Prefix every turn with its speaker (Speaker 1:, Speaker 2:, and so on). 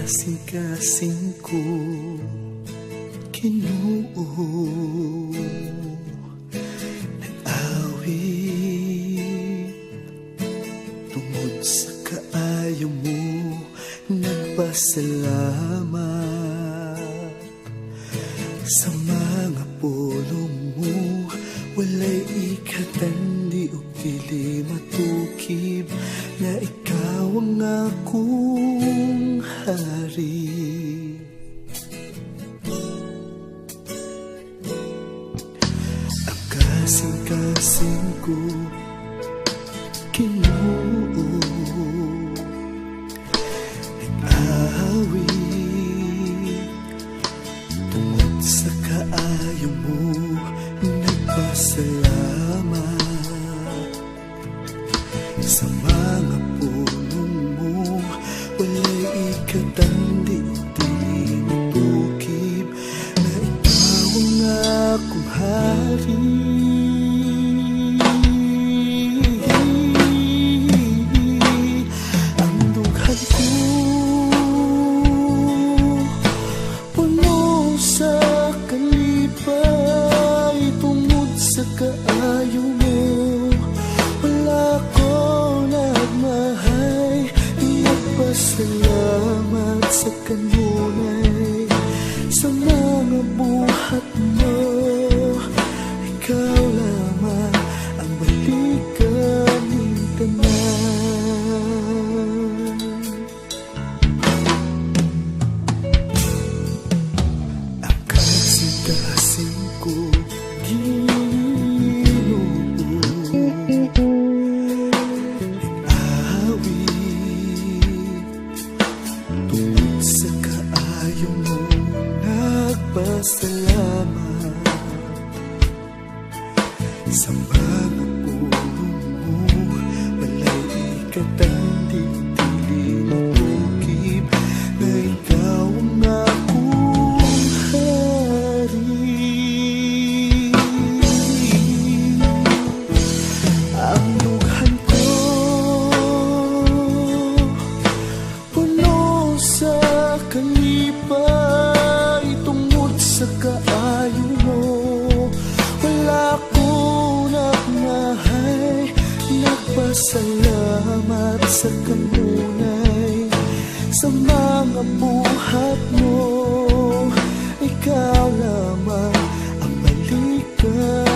Speaker 1: kasing-kasing ko Ginoo, nag-awit tungod sa kaayo mo, nagpasalamat sa mga pulong mo. Walay ikatandi o dili matukib na ikaw ang akong hari. Ang kasing-kasing ko Ginoo, nag-awit tungod sa kaayo mo, nagpasalamat sa mga pulong mo. Walay ikatandi o dili matukib na ikaw ang akong hari. Ang dughan ko puno sa kalipay tungod sa kaayo mo. Wala ko nagmahay, nagpasalamat sa kanunay sa mga buhat mo. Ikaw lamang ang balikan ng tanan. Ang kasing-kasing ko Ginoo, nag-awit tungod sa kaayo mo, nagpasalamat sa mga pulong mo. Walay ikatandi o dili matukib na ikaw ang akong hari. Ang dughan ko puno sa kalipay tungod sa kaayo mo. Wala ko nagmahay, nagpasalamat sa kanunay sa mga buhat mo. Ikaw lamang ang balikan